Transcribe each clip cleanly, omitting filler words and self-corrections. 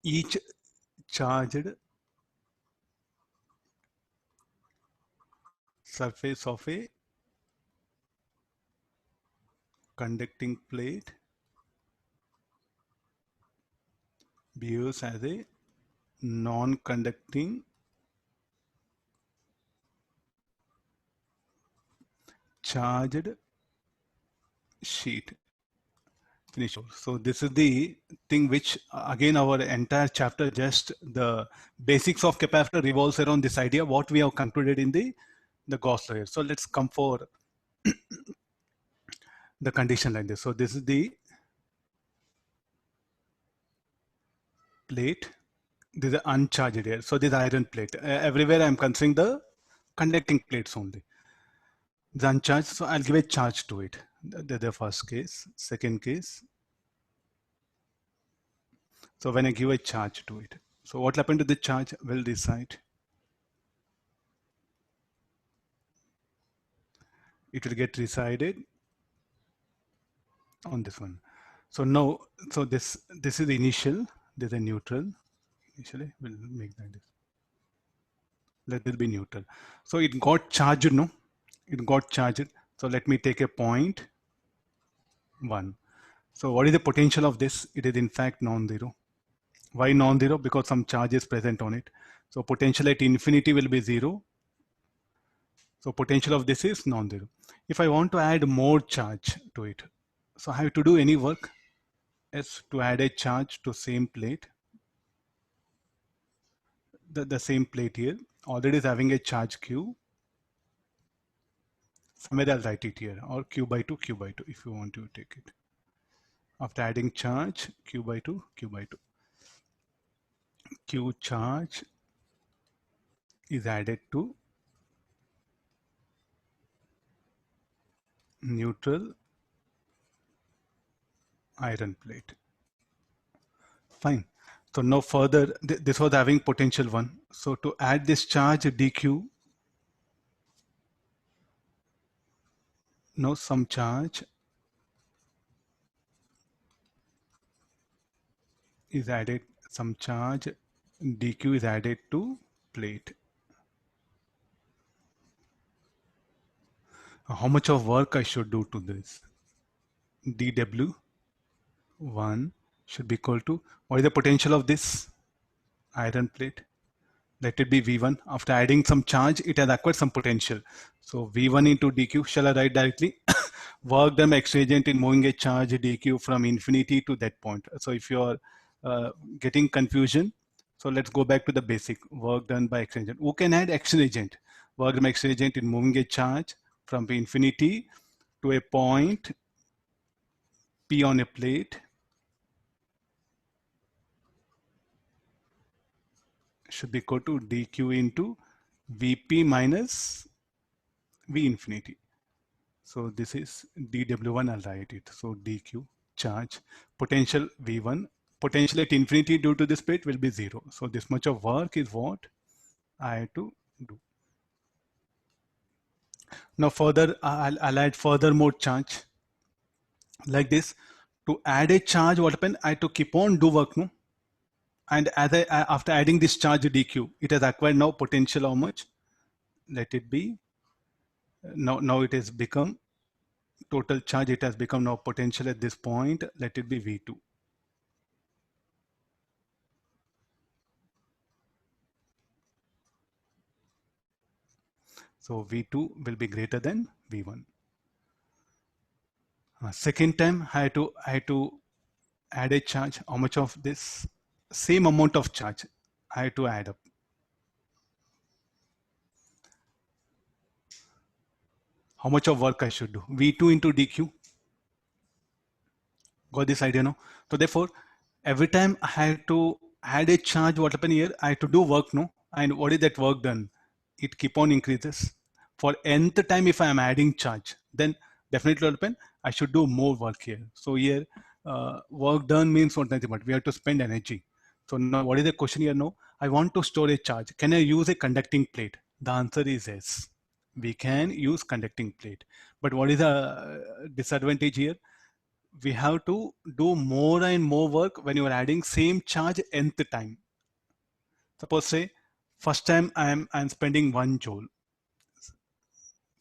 each charged surface of a conducting plate behaves as a non-conducting charged sheet. Finish. So this is the thing which again our entire chapter, just the basics of capacitor revolves around this idea what we have concluded in the Gauss layer. So let's come for the condition like this. So this is the plate. This is uncharged here. So this is iron plate. Everywhere I'm considering the conducting plates only. The uncharged. So I'll give a charge to it. The first case. Second case. So when I give a charge to it. So what will happen to the charge? We'll decide. It will get resided on this one. So now, so this is the initial. There's a neutral. Initially, we'll make that this. Let this be neutral. So it got charged, no? It got charged. So let me take a point 1. So what is the potential of this? It is in fact non-zero. Why non-zero? Because some charge is present on it. So potential at infinity will be 0. So potential of this is non-zero. If I want to add more charge to it, so I have to do any work is to add a charge to same plate. The same plate here already is having a charge q. Somewhere I'll write it here, or q by 2 if you want to take it. After adding charge, q by 2. Q charge is added to neutral iron plate. Fine. So now further, this was having potential 1. So to add this charge dq, now some charge is added, some charge dq is added to plate. How much of work I should do to this? dw1 should be equal to, what is the potential of this iron plate? Let it be V1. After adding some charge, it has acquired some potential. So V1 into dq, shall I write directly? Work done by X-ray agent in moving a charge dq from infinity to that point. So if you are getting confusion, so let's go back to the basic. Work done by X-ray agent. Who can add X-ray agent? Work done by X-ray agent in moving a charge from infinity to a point P on a plate should be equal to dq into Vp minus V infinity. So this is dw1, I'll write it. So dq charge, potential V1, potential at infinity due to this plate will be 0. So this much of work is what I have to do. Now further, I'll add further more charge like this. To add a charge, what happened? I have to keep on do work, no? And as after adding this charge dq, it has acquired now potential how much? Let it be, now it has become total charge, it has become now potential at this point, let it be V2. So V2 will be greater than V1. Second time I had to add a charge. How much of this? Same amount of charge I had to add up. How much of work I should do? V2 into dq. Got this idea now? So therefore, every time I had to add a charge, what happened here? I had to do work, no? And what is that work done? It keep on increases. For nth time, if I am adding charge, then definitely what happen? I should do more work here. So here, work done means what nothing but we have to spend energy. So now what is the question here now? I want to store a charge. Can I use a conducting plate? The answer is yes. We can use conducting plate. But what is the disadvantage here? we have to do more and more work when you are adding same charge nth time. Suppose say first time I'm spending 1 joule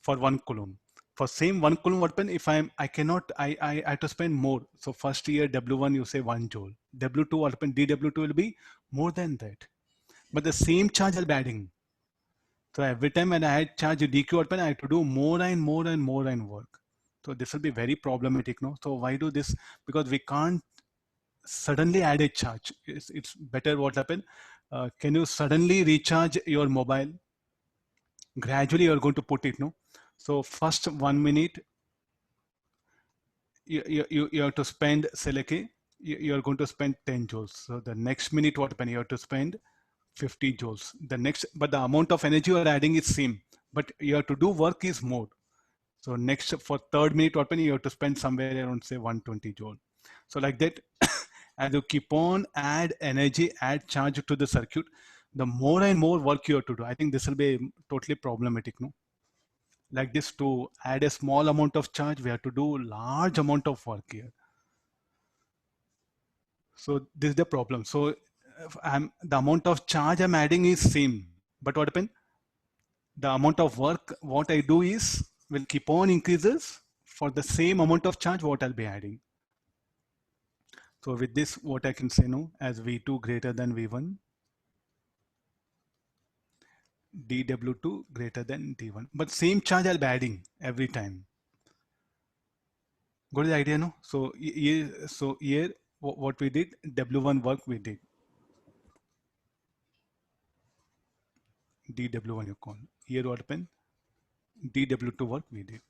for 1 coulomb. For same 1 coulomb, what happen if I cannot I have to spend more. So first year W1 you say 1 joule. W2 what happen dW2 will be more than that. But the same charge I'll be adding. So every time when I add charge dq what happen I have to do more and more and more and work. So this will be very problematic, no? So why do this? Because we can't suddenly add a charge. It's better what happen. Can you suddenly recharge your mobile? Gradually you're going to put it, no? So first 1 minute you have to spend, say like you're going to spend 10 joules. So the next minute what happen? You have to spend 50 joules. The next, but the amount of energy you're adding is same, but you have to do work is more. So next for third minute what happen? You have to spend somewhere around say 120 joule. So like that, as you keep on add energy, add charge to the circuit, the more and more work you have to do. I think this will be totally problematic, no? Like this, to add a small amount of charge, we have to do large amount of work here. So this is the problem. So the amount of charge I'm adding is same, but what happen? The amount of work what I do is will keep on increases for the same amount of charge what I'll be adding. So with this, what I can say now as V2 greater than V1, dW2 greater than D1, but same charge I'll be adding every time. Got the idea, no? So here what we did, W1 work we did, dW1 you call. Here what happened, dW2 work we did.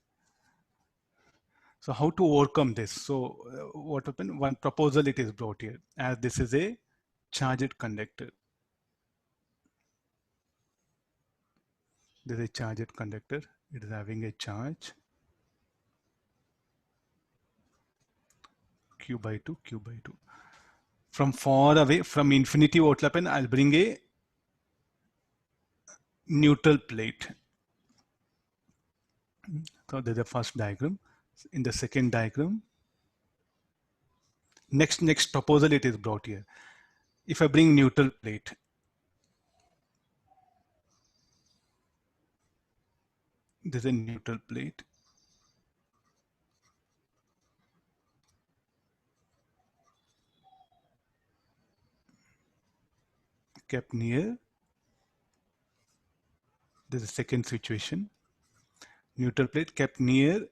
So how to overcome this? So what happened? One proposal it is brought here, as this is a charged conductor. This is a charged conductor. It is having a charge Q by 2, Q by 2. From far away, from infinity, what will happen? I'll bring a neutral plate. So there's the first diagram. In the second diagram, next proposal it is brought here. If I bring neutral plate, there's a neutral plate. Kept near. There's a second situation. Neutral plate kept near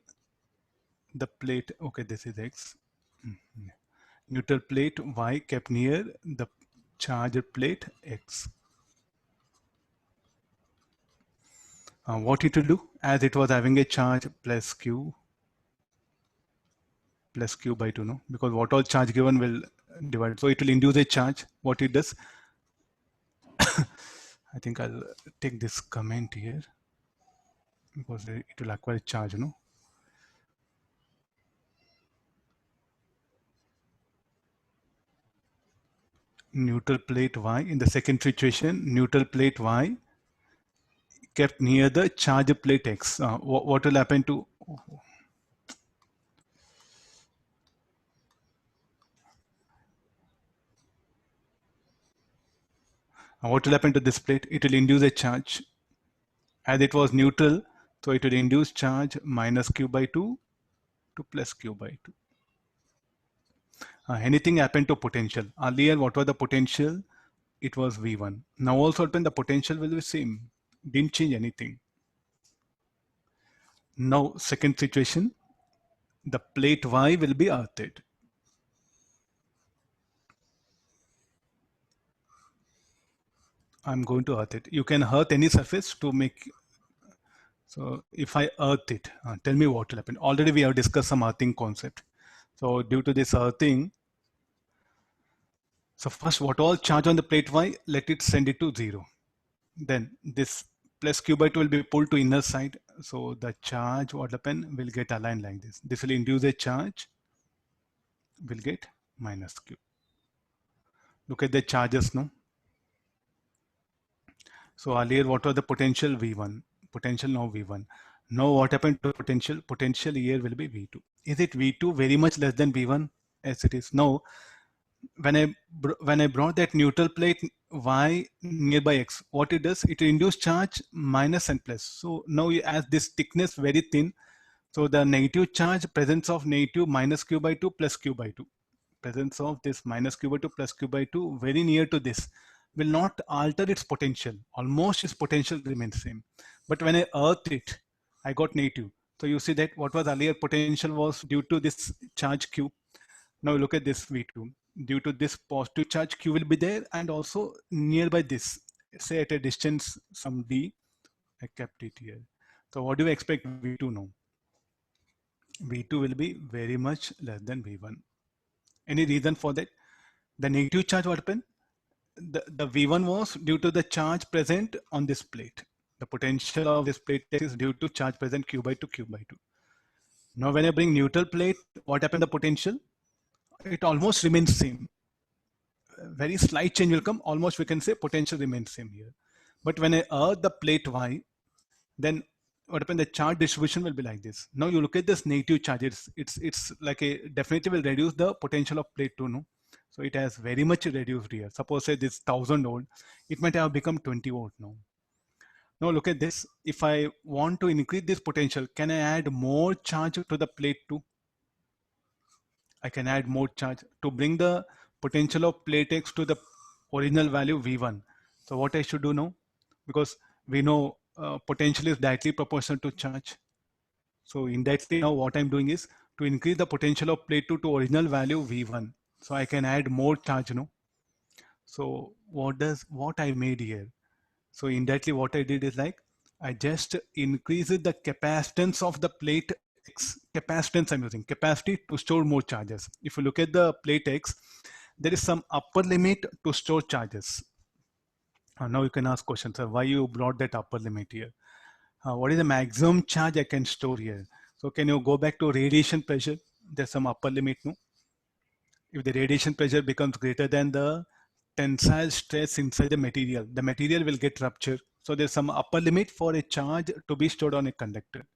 the plate. Okay, this is X. Neutral plate Y kept near the charged plate X. What it will do, as it was having a charge plus Q by 2, no? Because what all charge given will divide. So it will induce a charge. What it does, I think I'll take this comment here because it will acquire charge, no? Neutral plate Y, in the second situation, neutral plate Y kept near the charge plate X. What will happen to, what will happen to this plate? It will induce a charge. As it was neutral, so it will induce charge minus Q by 2 to plus Q by 2. Anything happened to potential? Earlier, what was the potential? It was V1. Now also open the potential will be same. Didn't change anything. Now second situation, the plate Y will be earthed. I'm going to earth it. You can earth any surface to make. So if I earth it, tell me what will happen. Already we have discussed some earthing concept. So due to this earthing, so first what all charge on the plate Y, let it send it to 0. Then this plus Q by 2 will be pulled to inner side. So the charge what happen will get aligned like this. This will induce a charge, will get minus Q. Look at the charges now. So earlier what was the potential? V1. Potential now V1. Now what happened to potential? Potential here will be V2. Is it V2 very much less than V1? As it is. Now, when I brought that neutral plate Y nearby X, what it does, it induce charge minus and plus. So now as this thickness very thin, so the negative charge, presence of negative minus q by 2 plus q by 2. Presence of this minus q by 2 plus q by 2 very near to this will not alter its potential. Almost its potential remains same. But when I earthed it, I got negative. So you see that what was earlier potential was due to this charge q. Now look at this V2. Due to this positive charge q will be there, and also nearby this, say at a distance some d, I kept it here. So what do you expect V2 now? V2 will be very much less than V1. Any reason for that? The negative charge what happened? The V1 was due to the charge present on this plate. The potential of this plate is due to charge present q by 2, q by 2. Now when I bring neutral plate, what happened the potential? It almost remains same. Very slight change will come. Almost we can say potential remains same here. But when I earth the plate Y, then what happened? The charge distribution will be like this. Now you look at this negative charges. It's like a definitely will reduce the potential of plate 2, no? So it has very much reduced here. Suppose say this 1000 volt, it might have become 20 volt now. Now look at this. If I want to increase this potential, can I add more charge to the plate 2? I can add more charge to bring the potential of plate X to the original value V1. So what I should do now? Because we know potential is directly proportional to charge. So indirectly now what I'm doing is to increase the potential of plate 2 to original value V1. So I can add more charge now. So what I made here? So indirectly what I did is like I just increased the capacitance of the plate X. Capacitance I'm using, capacity to store more charges. If you look at the plate X, there is some upper limit to store charges. Now you can ask questions, sir, why you brought that upper limit here? What is the maximum charge I can store here? So can you go back to radiation pressure? There's some upper limit, no? If the radiation pressure becomes greater than the tensile stress inside the material will get ruptured. So there's some upper limit for a charge to be stored on a conductor.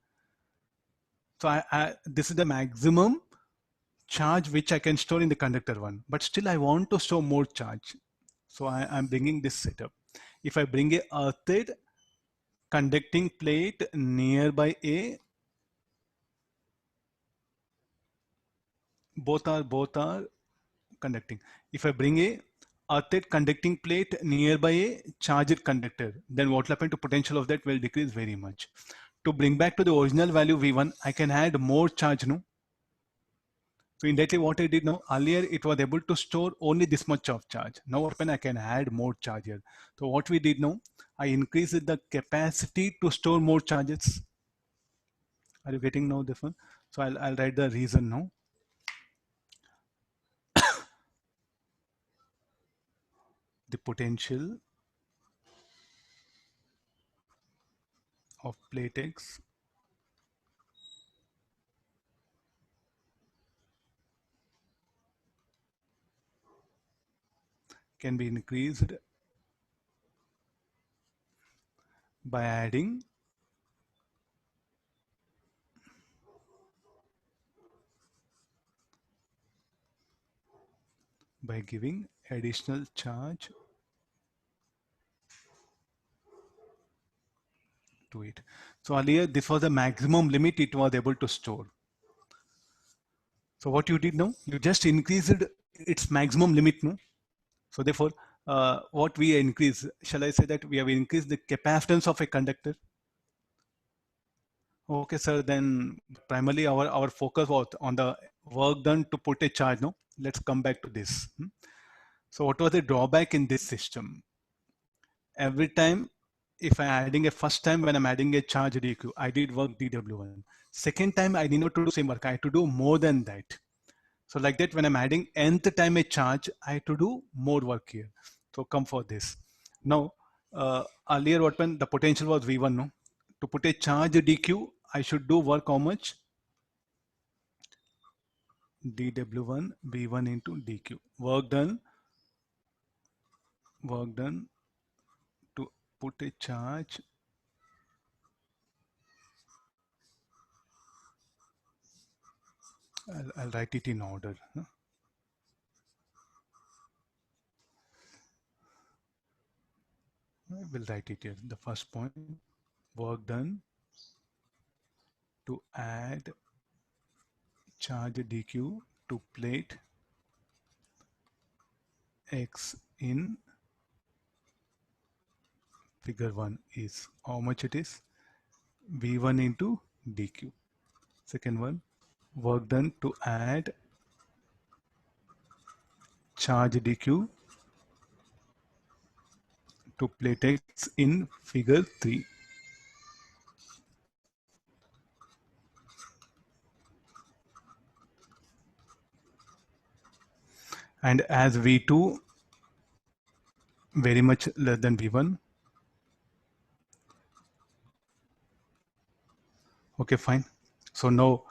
So this is the maximum charge which I can store in the conductor one, but still I want to store more charge. So I'm bringing this setup. If I bring a earthed conducting plate nearby A, both are conducting. If I bring a earthed conducting plate nearby a charged conductor, then what will happen to potential of that will decrease very much. To bring back to the original value V1, I can add more charge, no? So indirectly what I did now, earlier it was able to store only this much of charge. Now open I can add more charge here. So what we did now, I increased the capacity to store more charges. Are you getting now this one? So I'll write the reason now. The potential of plate X can be increased by adding by giving additional charge to it. So earlier this was the maximum limit it was able to store. So what you did now, you just increased its maximum limit, no? So therefore, what we increase, shall I say that we have increased the capacitance of a conductor? Okay, sir, then primarily our focus was on the work done to put a charge, no? Let's come back to this. So what was the drawback in this system? Every time if I'm adding a first time when I'm adding a charge DQ, I did work DW1. Second time I need not to do same work, I have to do more than that. So like that when I'm adding nth time a charge, I have to do more work here. So come for this. Now earlier what when the potential was V1, no? To put a charge DQ, I should do work how much? dW1 V1 into DQ. Work done to put a charge I'll write it in order. I will write it here. The first point, work done to add charge dq to plate x in figure 1 is how much it is? V1 into dq. Second one, work done to add charge dq to plate x in figure 3. And as V2 very much less than V1. Okay, fine. So now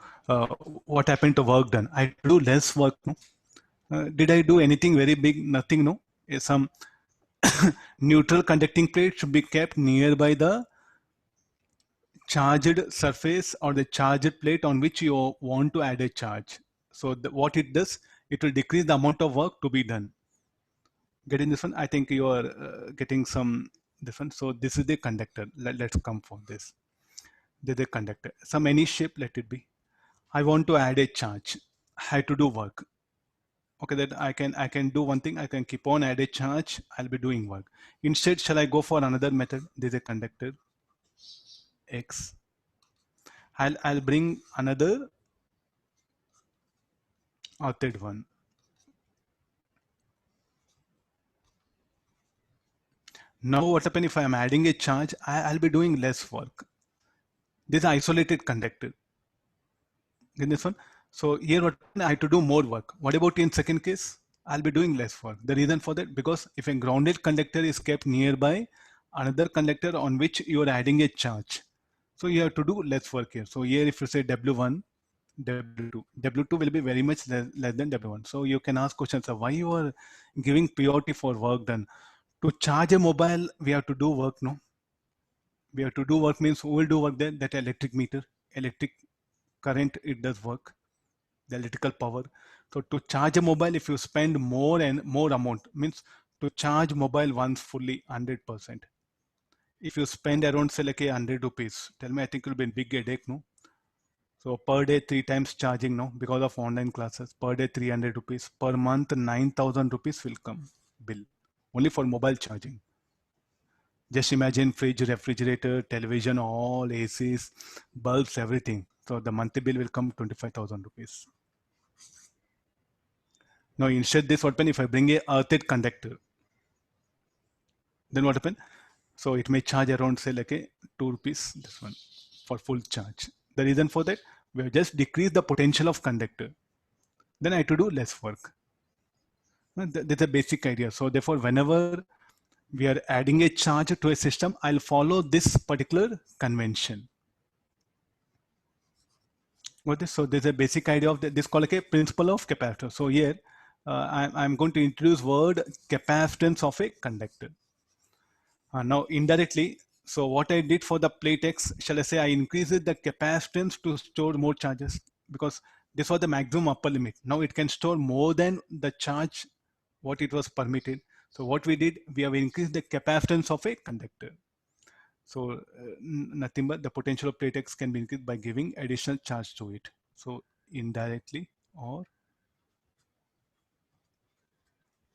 what happened to work done? I do less work. No? Did I do anything very big? Nothing, no. Some neutral conducting plate should be kept nearby the charged surface or the charged plate on which you want to add a charge. So what it does, it will decrease the amount of work to be done. Getting this one? I think you are getting some this one. So this is the conductor. Let's come for this. This is the conductor. Some any shape, let it be. I want to add a charge. I have to do work. Okay, that I can do one thing. I can keep on add a charge. I'll be doing work. Instead, shall I go for another method? There's a conductor X. I'll bring another authored one. Now what happens if I am adding a charge? I'll be doing less work. This is isolated conductor. In this one, so here what I have to do more work. What about in second case? I'll be doing less work. The reason for that, because if a grounded conductor is kept nearby another conductor on which you are adding a charge, so you have to do less work here. So here if you say W1, W2 will be very much less than W1. So you can ask questions of why you are giving priority for work done. To charge a mobile, we have to do work, no? We have to do work means who will do work there? That electric meter, electric current, it does work, the electrical power. So to charge a mobile, if you spend more and more amount, means to charge mobile once fully 100%. If you spend around say like 100 rupees, tell me, I think it will be a big headache, no? So per day 3 times charging, no, because of online classes. Per day 300 rupees, per month 9,000 rupees will come bill only for mobile charging. Just imagine fridge, refrigerator, television, all ACs, bulbs, everything. So the monthly bill will come 25,000 rupees. Now instead this what happen if I bring a earthed conductor, then what happen? So it may charge around say like a 2 rupees, this one, for full charge. The reason for that, we have just decreased the potential of conductor. Then I have to do less work. That's a basic idea. So therefore, whenever we are adding a charge to a system, I'll follow this particular convention. What is, so there's a basic idea of this called like a principle of capacitor. So here I'm going to introduce word capacitance of a conductor. Now indirectly, so what I did for the plate X, shall I say I increased the capacitance to store more charges, because this was the maximum upper limit. Now it can store more than the charge what it was permitted. So what we did, we have increased the capacitance of a conductor. So nothing but the potential of plate X can be increased by giving additional charge to it. So indirectly, or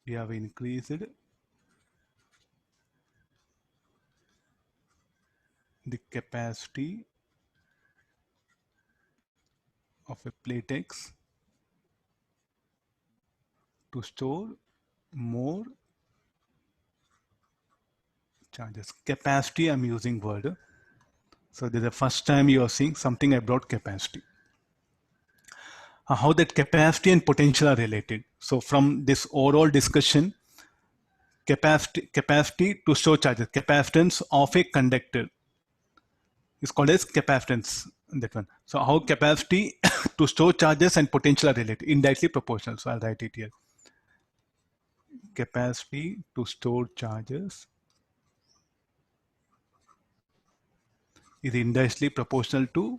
we have increased the capacity of a plate X to store more charges. Capacity, I'm using word. So this is the first time you are seeing something about capacity. How that capacity and potential are related. So from this overall discussion, capacity to store charges, capacitance of a conductor is called as capacitance. That one. So how capacity to store charges and potential are related, indirectly proportional. So I'll write it here. Capacity to store charges is inversely proportional to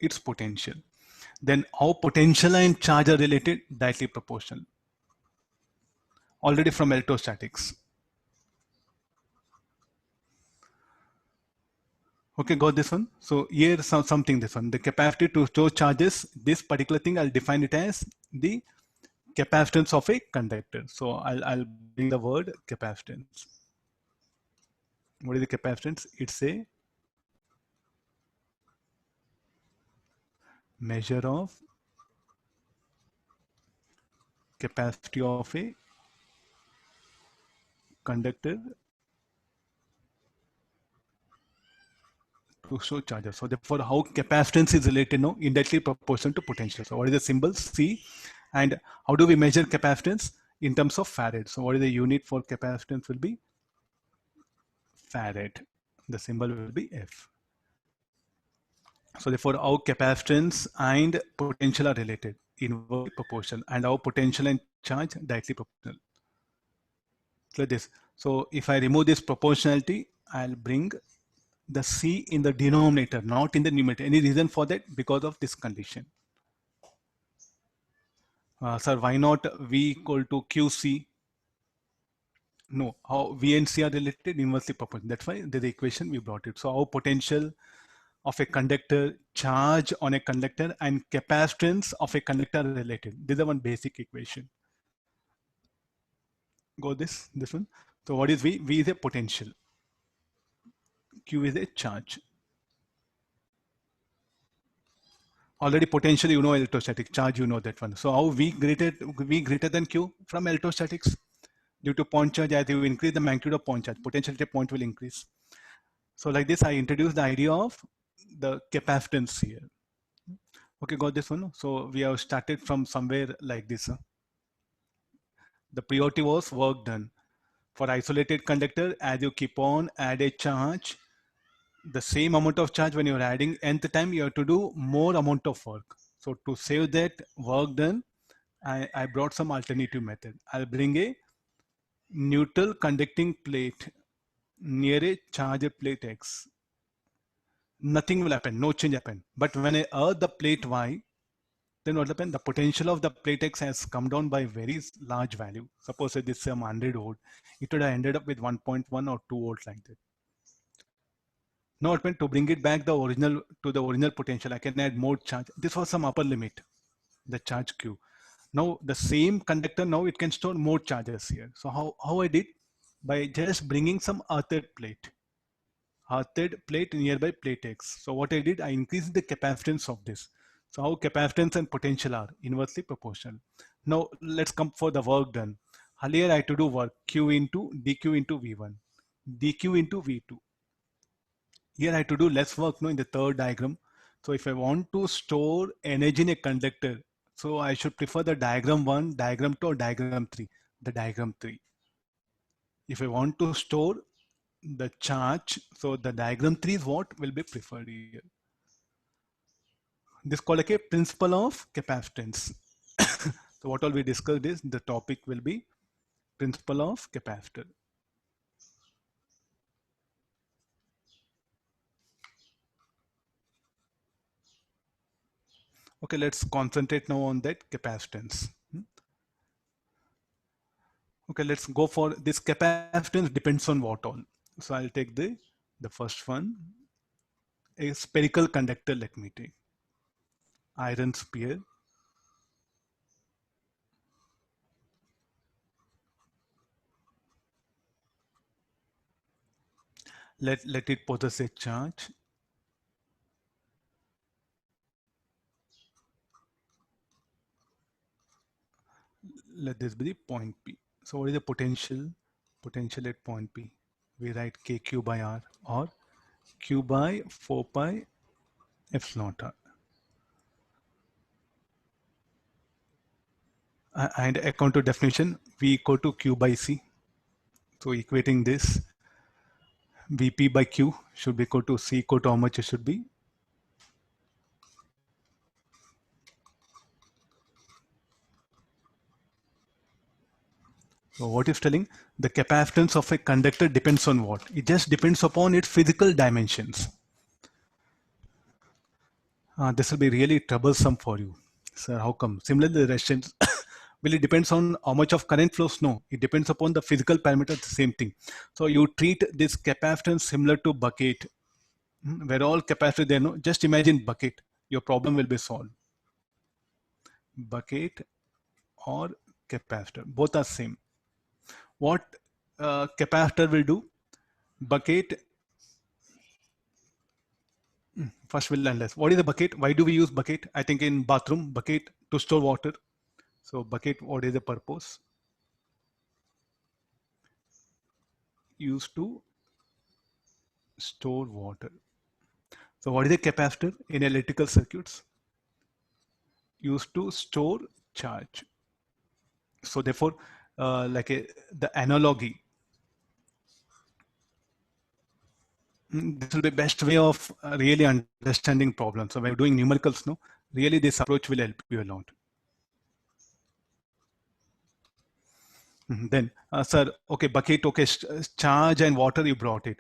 its potential. Then how potential and charge are related? Directly proportional. Already from electrostatics. Okay, got this one. So here something this one. The capacity to store charges. This particular thing I'll define it as the capacitance of a conductor. So I'll bring the word capacitance. What is the capacitance? It's a measure of capacity of a conductor to show charges. So therefore, how capacitance is related now indirectly proportional to potential. So what is the symbol C? And how do we measure capacitance in terms of farad? So what is the unit for capacitance will be farad. The symbol will be F. So therefore, how capacitance and potential are related, inversely proportional, and how potential and charge directly proportional. Clear this. So if I remove this proportionality, I'll bring the C in the denominator, not in the numerator. Any reason for that? Because of this condition. Sir, why not V equal to QC? No, how V and C are related, inversely proportional. That's why the equation we brought it. So how potential of a conductor, charge on a conductor, and capacitance of a conductor are related. This is one basic equation. Go this one. So what is V? V is a potential. Q is a charge. Already potential, you know, electrostatic charge, you know that one. So how V greater than Q from electrostatics? Due to point charge, as you increase the magnitude of point charge, potential at a point will increase. So like this, I introduced the idea of the capacitance here. Okay, got this one. So we have started from somewhere like this. The priority was work done. For isolated conductor, as you keep on add a charge, the same amount of charge when you're adding nth time, you have to do more amount of work. So to save that work done, I brought some alternative method. I'll bring a neutral conducting plate near a charged plate X. Nothing will happen, no change happen. But when I earth the plate Y, then what happened? The potential of the plate X has come down by very large value. Suppose this is some 100 volt, it would have ended up with 1.1 or 2 volts like that. Now what happened? To bring it back the original to the original potential, I can add more charge. This was some upper limit, the charge Q. Now the same conductor, now it can store more charges here. So how I did? By just bringing some earthed plate nearby plate X. So what I did, I increased the capacitance of this. So how capacitance and potential are inversely proportional. Now let's come for the work done. Earlier I had to do work Q into dQ into V1, dQ into V2. Here I have to do less work in the third diagram. So if I want to store energy in a conductor, so I should prefer the diagram 1, diagram 2, or diagram 3. The diagram 3. If I want to store the charge, so the diagram 3 is what will be preferred here. This is called like a principle of capacitance. So what all we discussed is the topic will be principle of capacitor. Okay, let's concentrate now on that capacitance. Okay, let's go for this capacitance depends on what all. So I'll take the first one, a spherical conductor. Let me take iron sphere. Let it possess a charge. Let this be the point P. So what is the potential? Potential at point P. We write KQ by R or Q by 4 pi epsilon R. And according to definition, V equal to Q by C. So equating this, Vp by Q should be equal to C equal to how much it should be? So what is telling? The capacitance of a conductor depends on what? It just depends upon its physical dimensions. This will be really troublesome for you. Sir, how come? Similarly, the resistance well, it depends on how much of current flows. No, it depends upon the physical parameters, the same thing. So you treat this capacitance similar to bucket, where all capacitor there. No, just imagine bucket. Your problem will be solved. Bucket or capacitor, both are same. What capacitor will do? Bucket. First, we'll learn less. What is a bucket? Why do we use bucket? I think in bathroom, bucket to store water. So bucket, what is the purpose? Used to store water. So what is a capacitor in electrical circuits? Used to store charge. So therefore, the analogy, this will be best way of really understanding problems. So when you're doing numericals, no, really this approach will help you a lot. Then, sir, okay, bucket, okay, charge and water, you brought it.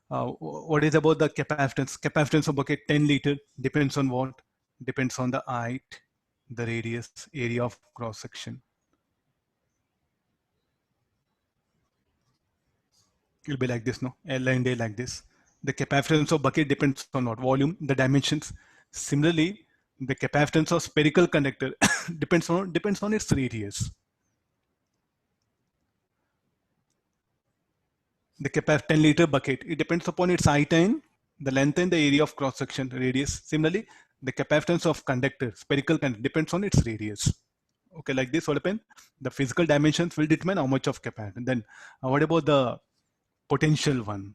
What is about the capacitance? Capacitance of bucket, 10 liter, depends on what? Depends on the height, the radius, area of cross section. It'll be like this, no? L and A like this. The capacitance of bucket depends on what? Volume, the dimensions. Similarly, the capacitance of spherical conductor depends on its radius. The 10 liter bucket, it depends upon its height and the length and the area of cross section radius. Similarly, the capacitance of conductor, spherical conductor, depends on its radius. Okay, like this, what happens? The physical dimensions will determine how much of capacitance. Then, what about the potential one?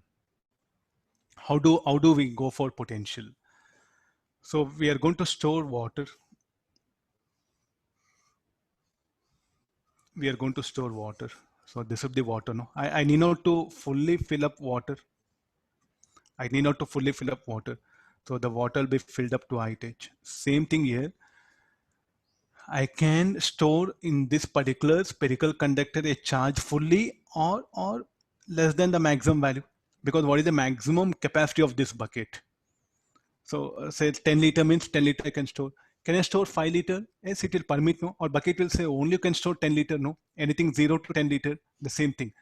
How do we go for potential? So we are going to store water. We are going to store water. So this is the water. No, I need not to fully fill up water. I need not to fully fill up water. So the water will be filled up to height h. Same thing here. I can store in this particular spherical conductor a charge fully or less than the maximum value. Because what is the maximum capacity of this bucket? So say 10 liter means 10 liter I can store. Can I store 5 liter? Yes, it will permit, no. Or bucket will say only you can store 10 liter, no. Anything 0 to 10 liter, the same thing.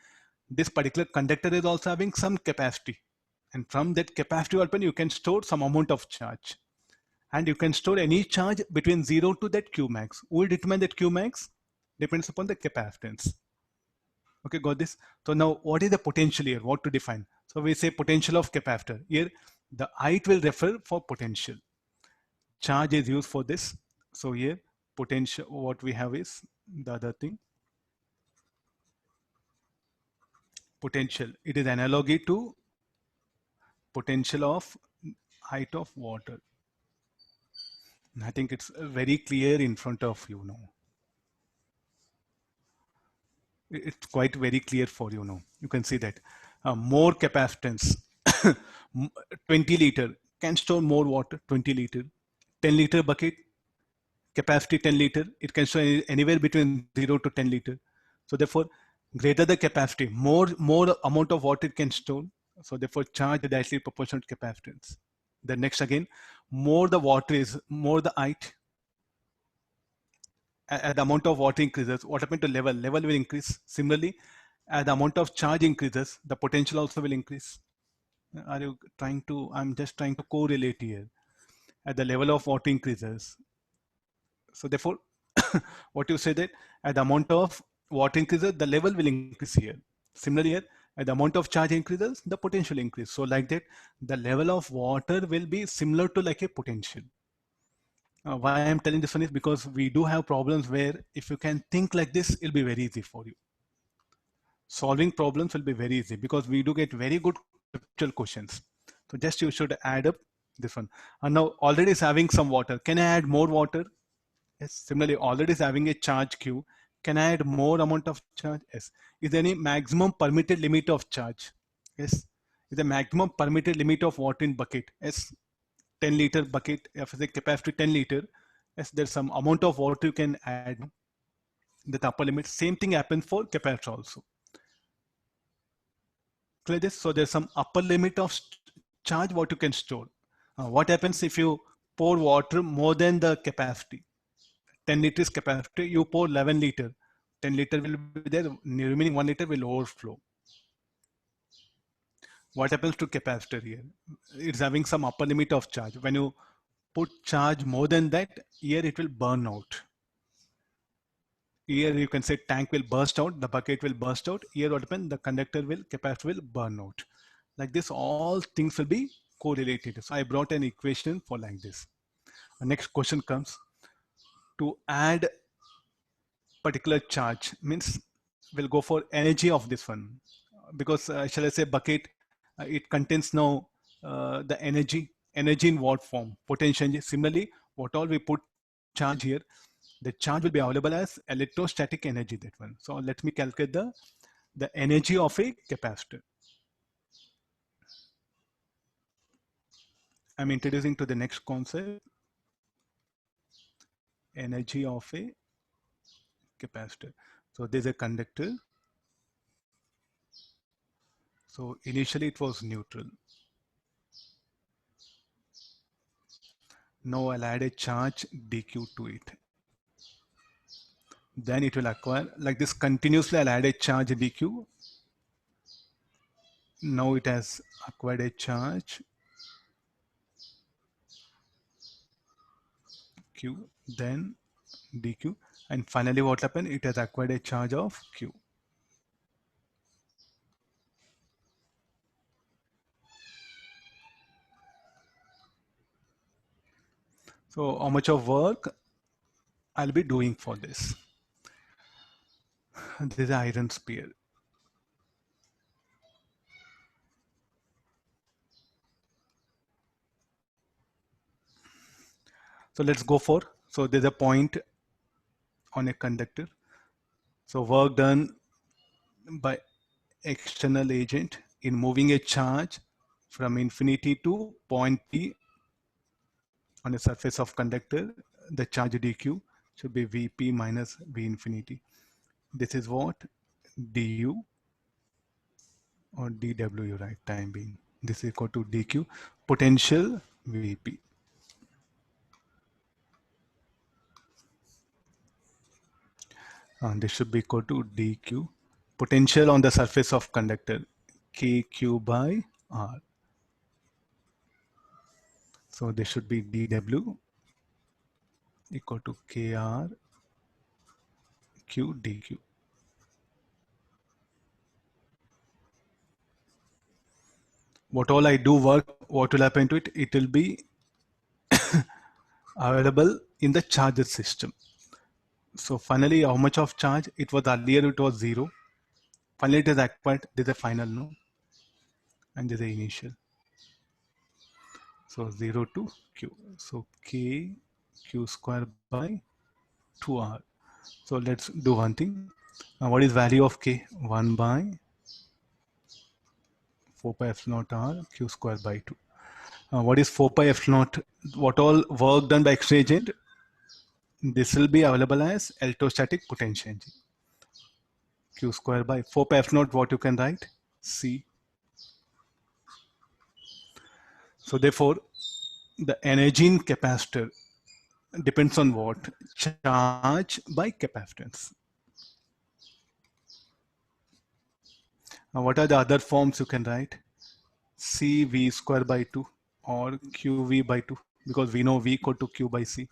This particular conductor is also having some capacity. And from that capacity open, you can store some amount of charge. And you can store any charge between 0 to that Q max. Who will determine that Q max? Depends upon the capacitance. Okay, got this? So now what is the potential here? What to define? So we say potential of capacitor. Here, the height will refer for potential. Charge is used for this. So here, potential, what we have is the other thing. Potential. It is analogy to potential of height of water. I think it's very clear in front of you now. It's quite very clear for you now. You can see that more capacitance, 20 liter can store more water, 20 liter, 10 liter bucket, capacity 10 liter, it can store anywhere between 0 to 10 liter. So therefore, greater the capacity, more amount of water it can store. So therefore, charge is directly proportional to capacitance. Then next again, more the water is, more the height, as the amount of water increases, what happens to level? Level will increase. Similarly, as the amount of charge increases, the potential also will increase. Are you trying to, I'm just trying to correlate here. As the level of water increases. So therefore, what you say that as the amount of water increases, the level will increase here. Similarly here, as the amount of charge increases, the potential increase. So like that, the level of water will be similar to like a potential. Why I'm telling this one is because we do have problems where if you can think like this, it'll be very easy for you. Solving problems will be very easy because we do get very good conceptual questions. So just you should add up this one. And now already is having some water. Can I add more water? Yes. Similarly, already is having a charge Q. Can I add more amount of charge? Yes. Is there any maximum permitted limit of charge? Yes. Is the maximum permitted limit of water in bucket? Yes. 10 liter bucket, if the capacity 10 liter, yes, there's some amount of water you can add, the upper limit. Same thing happens for capacitor also. Clear this? So there's some upper limit of charge what you can store. What happens if you pour water more than the capacity. 10 liters capacity, you pour 11 liter. 10 liter will be there, the remaining 1 liter will overflow. What happens to capacitor here? It's having some upper limit of charge. When you put charge more than that, here it will burn out. Here you can say tank will burst out, the bucket will burst out. Here what happens? The capacitor will burn out. Like this, all things will be correlated. So I brought an equation for like this. The next question comes, to add particular charge means we'll go for energy of this one, because shall I say bucket, it contains now the energy in what form? Potential energy. Similarly, what all we put charge here, the charge will be available as electrostatic energy, that one. So let me calculate the energy of a capacitor. I'm introducing to the next concept, energy of a capacitor. So there's a conductor. So initially it was neutral. Now I'll add a charge dq to it. Then it will acquire like this continuously. I'll add a charge dq. Now it has acquired a charge q, then dq, and finally what happened? It has acquired a charge of q. So how much of work I'll be doing for this? This is an iron sphere. So let's go for, so there's a point on a conductor. So work done by external agent in moving a charge from infinity to point P on the surface of conductor. The charge dq should be Vp minus V infinity. This is what du or dw, you write time being. This is equal to dq, potential Vp. And this should be equal to dq, potential on the surface of conductor, kq by r. So this should be dw equal to kr q dq. What all I do work, what will happen to it? It will be available in the charger system. So finally, how much of charge? It was earlier, it was 0. Finally, it is acquired. There's a final, no? And there's a initial. So 0 to q. So k q square by 2r. So let's do one thing. What is value of k? 1 by 4 pi epsilon naught r q square by 2. What is 4 pi epsilon naught? What all work done by X-ray agent? This will be available as electrostatic potential energy. Q square by 4 pi epsilon naught, what you can write? C. So therefore, the energy in capacitor depends on what? Charge by capacitance. Now what are the other forms you can write? CV square by 2 or QV by 2, because we know V equal to Q by C.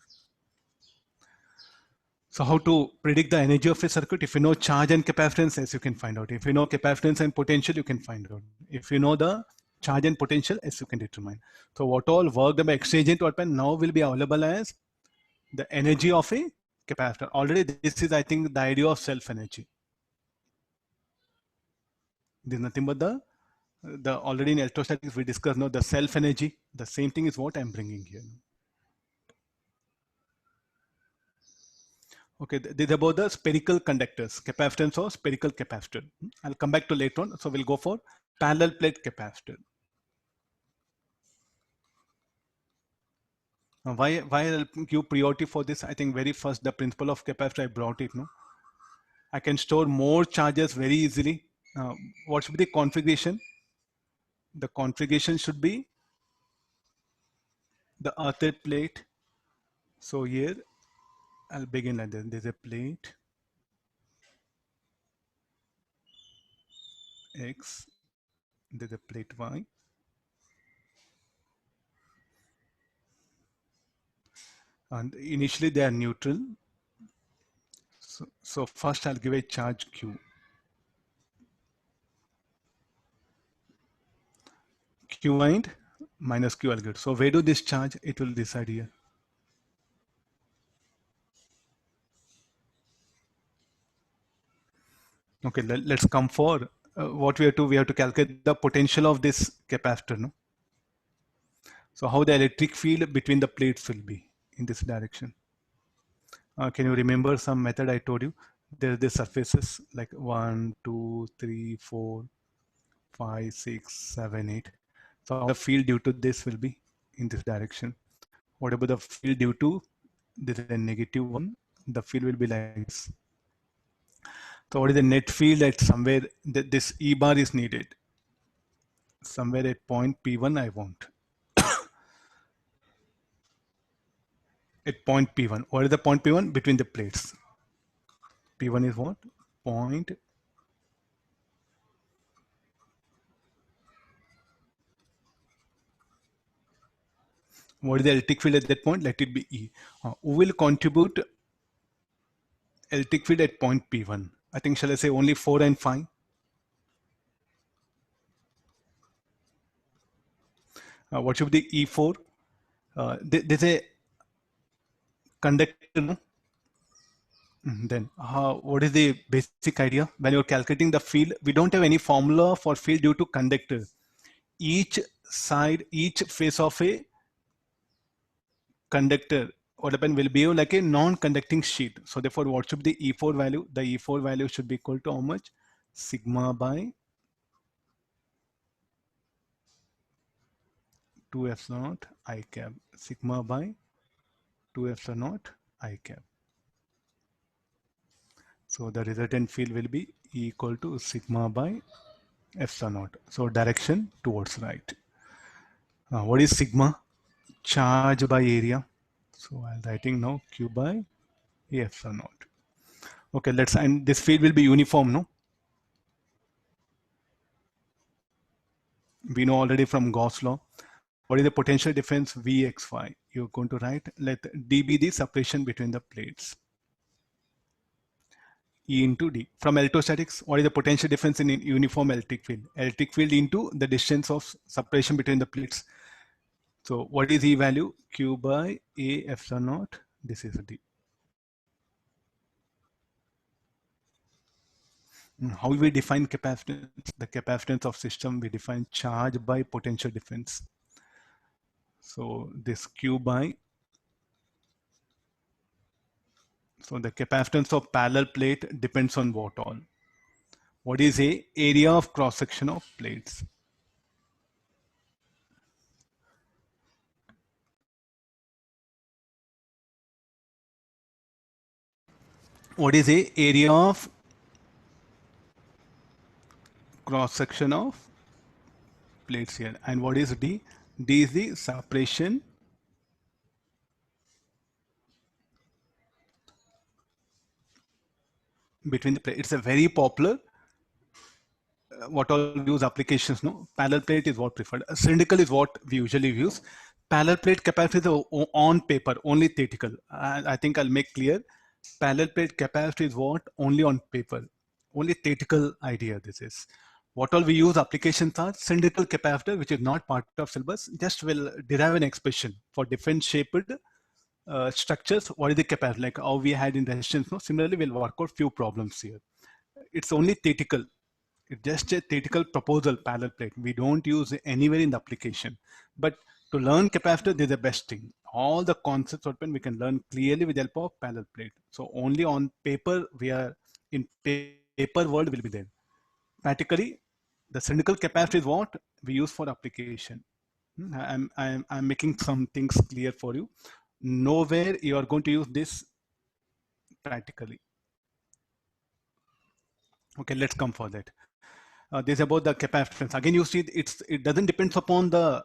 So how to predict the energy of a circuit? If you know charge and capacitance, yes, you can find out. If you know capacitance and potential, you can find out. If you know the charge and potential, yes, you can determine. So what all work done by X-ray agent now will be available as the energy of a capacitor. Already this is, I think, the idea of self-energy. This is nothing but the already in electrostatics we discussed now the self-energy. The same thing is what I'm bringing here. Okay, this is about the spherical conductors, capacitance or spherical capacitor. I'll come back to later on. So we'll go for parallel plate capacitor. Why I'll give priority for this? I think very first the principle of capacitor I brought it. No, I can store more charges very easily. What should be the configuration? The configuration should be the earthed plate. So here I'll begin like this. There's a plate X, there's a plate Y, and initially they are neutral. So first I'll give a charge Q. Q and minus Q I'll get. So where do this charge? It will decide here. Okay, let's come for what we have to. We have to calculate the potential of this capacitor. No? So how the electric field between the plates will be in this direction. Can you remember some method I told you? There are the surfaces like 1, 2, 3, 4, 5, 6, 7, 8. So the field due to this will be in this direction. What about the field due to this is a negative one? The field will be like this. So what is the net field at somewhere that this E bar is needed? Somewhere at point P1 I want. At point P1. What is the point P1? Between the plates. P1 is what? Point. What is the electric field at that point? Let it be E. Who will contribute electric field at point P1? I think shall I say only 4 and 5? What should be the E4? There's a conductor, no? Then what is the basic idea? When you're calculating the field, we don't have any formula for field due to conductor. Each side, each face of a conductor, what happen will be like a non-conducting sheet. So therefore, what should be the E4 value? The E4 value should be equal to how much? Sigma by 2 epsilon naught I cap. Sigma by 2 epsilon naught I cap. So the resultant field will be E equal to sigma by epsilon naught. So direction towards right. What is sigma? Charge by area. So I'm writing now Q by A epsilon naught. Okay, and this field will be uniform, no? We know already from Gauss law. What is the potential difference Vxy? You're going to write, let D be the separation between the plates. E into D. From electrostatics, what is the potential difference in uniform electric field? Electric field into the distance of separation between the plates. So what is E value? Q by A epsilon naught. This is D. How we define capacitance? The capacitance of system, we define charge by potential difference. So this Q by, so the capacitance of parallel plate depends on what all? What is a area of cross section of plates? What is a area of cross section of plates here? And what is D? D is the separation between the plates. It's a very popular what all we use applications, no? Parallel plate is what preferred. Cylindrical is what we usually use. Parallel plate capacitor is on paper, only theoretical. I think I'll make clear. Parallel plate capacitor is what? Only on paper. Only theoretical idea this is. What all we use applications are cylindrical capacitor, which is not part of syllabus. Just will derive an expression for different shaped structures. What is the capacitor? Like how we had in resistance. No? Similarly, we'll work out few problems here. It's only theoretical. It's just a theoretical proposal, parallel plate. We don't use it anywhere in the application. But to learn capacitor, this is the best thing. All the concepts open, we can learn clearly with the help of parallel plate. So only on paper, we are in paper world will be there. Practically, the cylindrical capacitor is what we use for application. I'm making some things clear for you. Nowhere you are going to use this practically. Okay, let's come for that. This is about the capacitance. Again, you see it doesn't depend upon the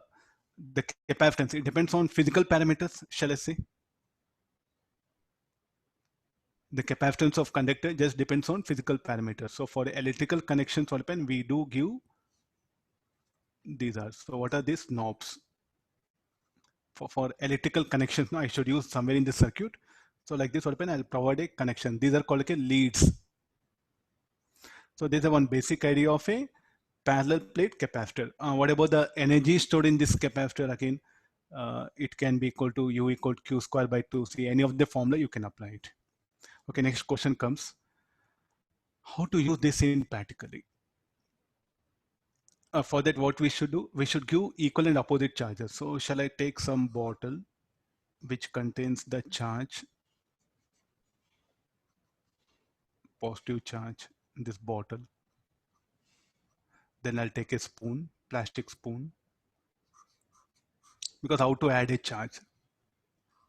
the capacitance, it depends on physical parameters, shall I say. The capacitance of conductor just depends on physical parameters. So for electrical connections, we do give these are. So what are these knobs? For electrical connections, now I should use somewhere in the circuit. So like this, I'll provide a connection. These are called leads. So there's a one basic idea of a parallel plate capacitor. What about the energy stored in this capacitor? Again, it can be equal to U equal to Q square by 2C. Any of the formula you can apply it. Okay, next question comes. How to use this in practically? For that, what we should do? We should give equal and opposite charges. So shall I take some bottle which contains the charge, positive charge in this bottle. Then I'll take a spoon, plastic spoon, because how to add a charge?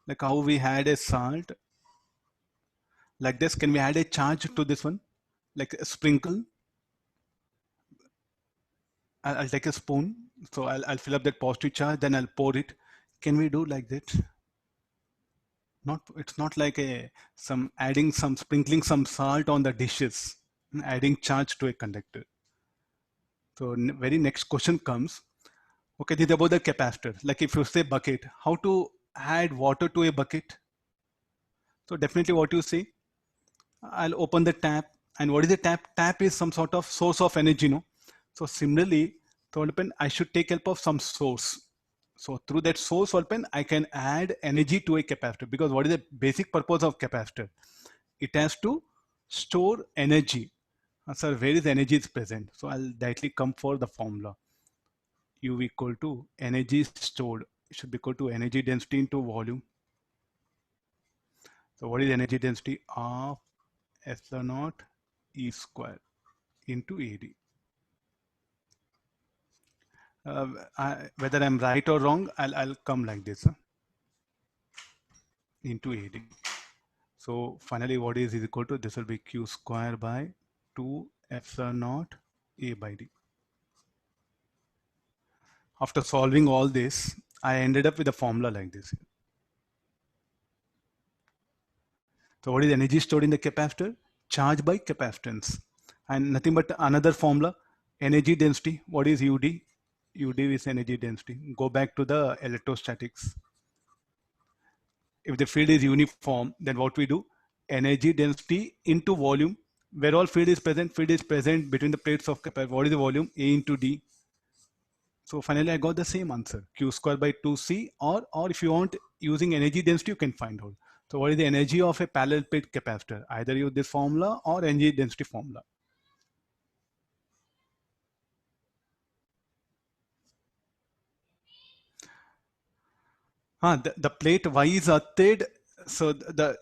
Like how we had a salt, like this, can we add a charge to this one? Like a sprinkle. I'll take a spoon, so I'll fill up that positive charge, then I'll pour it. Can we do like that? Not, it's not like a some adding some sprinkling some salt on the dishes, adding charge to a conductor. So very next question comes. Okay, this is about the capacitor. Like if you say bucket, how to add water to a bucket? So definitely what you say, I'll open the tap. And what is the tap? Tap is some sort of source of energy, no? So similarly, so I should take help of some source. So through that source, I can add energy to a capacitor, because what is the basic purpose of capacitor? It has to store energy. Sir, where is energy is present? So I'll directly come for the formula. U equal to energy stored. It should be equal to energy density into volume. So what is energy density? Of epsilon naught E square into AD. Whether I'm right or wrong, I'll come like this, into AD. So finally, what is equal to? This will be Q square by 2 epsilon naught A by D. After solving all this, I ended up with a formula like this. So what is energy stored in the capacitor? Charge by capacitance. And nothing but another formula, energy density. What is UD? UD is energy density. Go back to the electrostatics. If the field is uniform, then what we do? Energy density into volume. Where all field is present between the plates of capacitor. What is the volume? A into D. So finally, I got the same answer, Q square by 2C, or if you want using energy density, you can find out. So what is the energy of a parallel plate capacitor? Either use this formula or energy density formula. The plate Y is earthed, so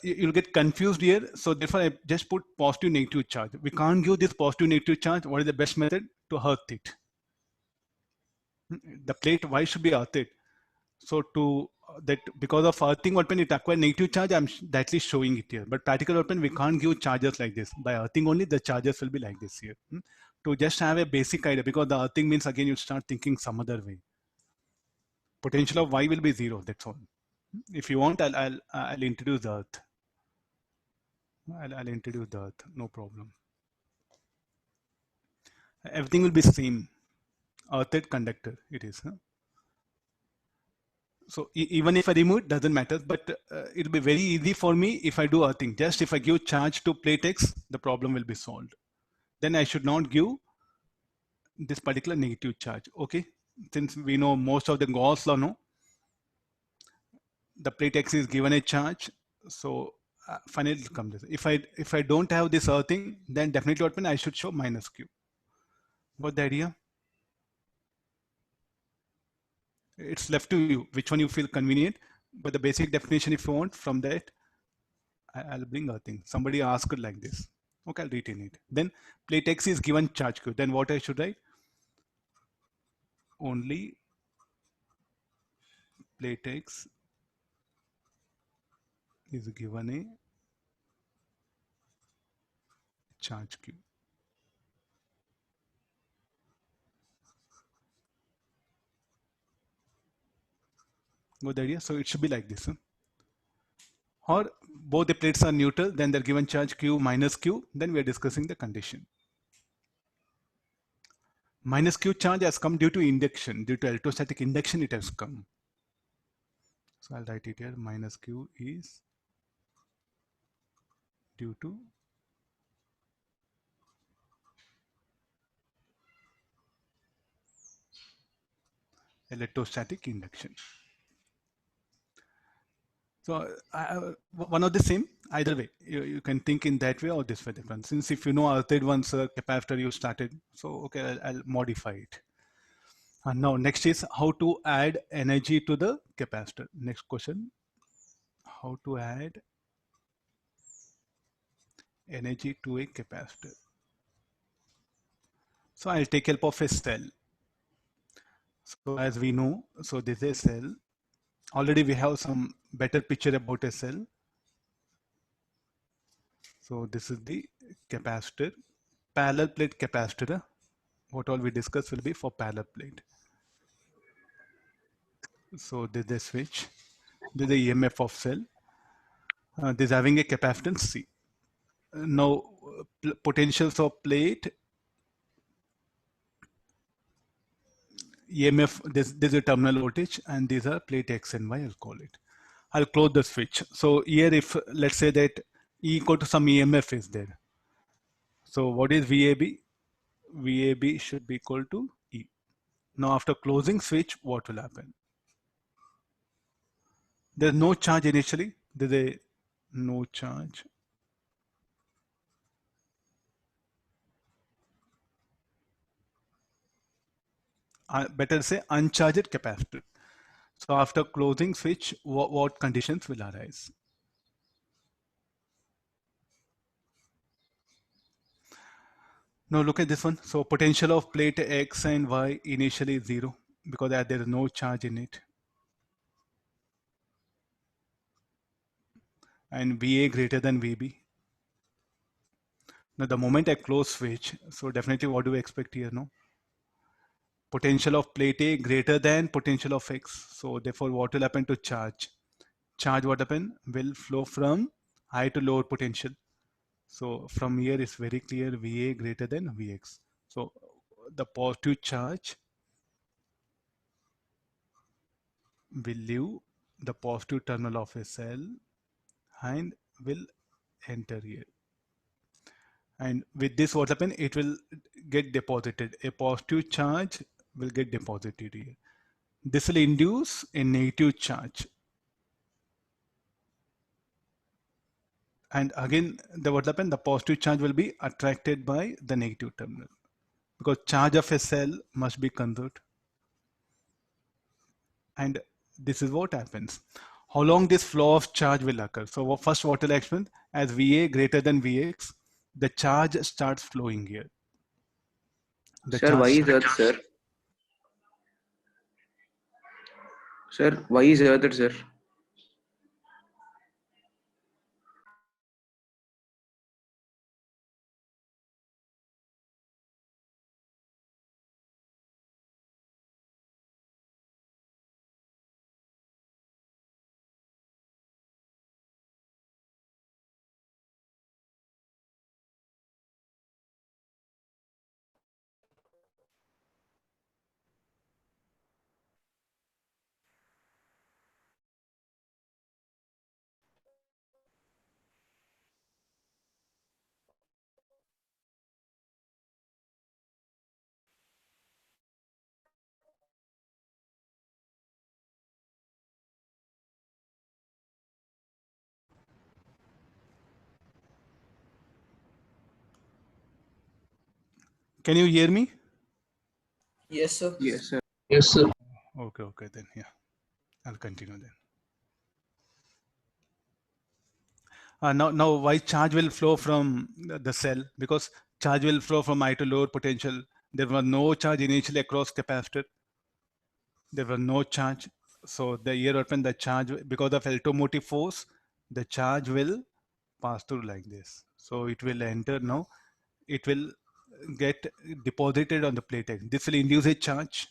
you'll get confused here. So therefore, I just put positive negative charge. We can't give this positive negative charge. What is the best method? To earth it. The plate Y should be earthed. So to that, because of earthing weapon, it acquire negative charge. I'm directly showing it here. But practical weapon, we can't give charges like this. By earthing only, the charges will be like this here. To just have a basic idea, because the earthing means again you start thinking some other way. Potential of Y will be 0. That's all. If you want, I'll introduce the earth. I'll introduce the earth. No problem. Everything will be same. Earthed conductor. It is. So even if I remove it, doesn't matter, but it'll be very easy for me if I do earthing. Just if I give charge to plate X, the problem will be solved. Then I should not give this particular negative charge. Okay, since we know most of the Gauss law, no, the plate X is given a charge, so finally it comes. If I don't have this earthing, then definitely what I should show minus Q. What the idea? It's left to you which one you feel convenient, but the basic definition, if you want, from that I'll bring earthing. Somebody asked like this. Okay, I'll retain it. Then plate X is given charge Q. Then what I should write? Only plate X is given a charge Q. Got the idea? So it should be like this. Or both the plates are neutral, then they're given charge Q minus Q, then we are discussing the condition. Minus Q charge has come due to induction, due to electrostatic induction it has come. So I'll write it here, minus Q is due to electrostatic induction. So one of the same, either way, you can think in that way or this way. Different. Since if you know our third one's capacitor you started, so okay, I'll modify it. And now next is how to add energy to the capacitor. Next question, how to add energy to a capacitor. So I'll take help of a cell. So as we know, so this is a cell. Already we have some better picture about a cell. So this is the capacitor, parallel plate capacitor. What all we discuss will be for parallel plate. So this is the switch. This is the EMF of cell. This is having a capacitance C. Now potentials of plate, EMF, this is a terminal voltage, and these are plate X and Y, I'll call it. I'll close the switch. So here if let's say that E equal to some EMF is there. So what is VAB? VAB should be equal to E. Now after closing switch, what will happen? There's no charge initially. There's a no charge. Better say uncharged capacitor. So after closing switch, what conditions will arise? Now look at this one. So potential of plate X and Y initially is 0 because there is no charge in it. And VA greater than VB. Now the moment I close switch, so definitely what do we expect here? No, potential of plate A greater than potential of X. So therefore what will happen to charge? Charge what happen? Will flow from high to lower potential. So from here it's very clear VA greater than Vx. So the positive charge will leave the positive terminal of a cell and will enter here. And with this what happen? It will get deposited. A positive charge will get deposited here. This will induce a negative charge. And again, what happen? The positive charge will be attracted by the negative terminal because charge of a cell must be conserved. And this is what happens. How long this flow of charge will occur? So first what will happen? As VA greater than Vx, the charge starts flowing here. The Sir, why is Earth, sir? Sir, why is Earth, sir? Can you hear me? Yes, sir. Yes, sir. Yes, sir. Okay, then yeah, I'll continue then. Now why charge will flow from the cell? Because charge will flow from high to lower potential. There was no charge initially across capacitor. There was no charge. So the here open the charge because of electromotive force, the charge will pass through like this. So it will enter now. It will get deposited on the plate X. This will induce a charge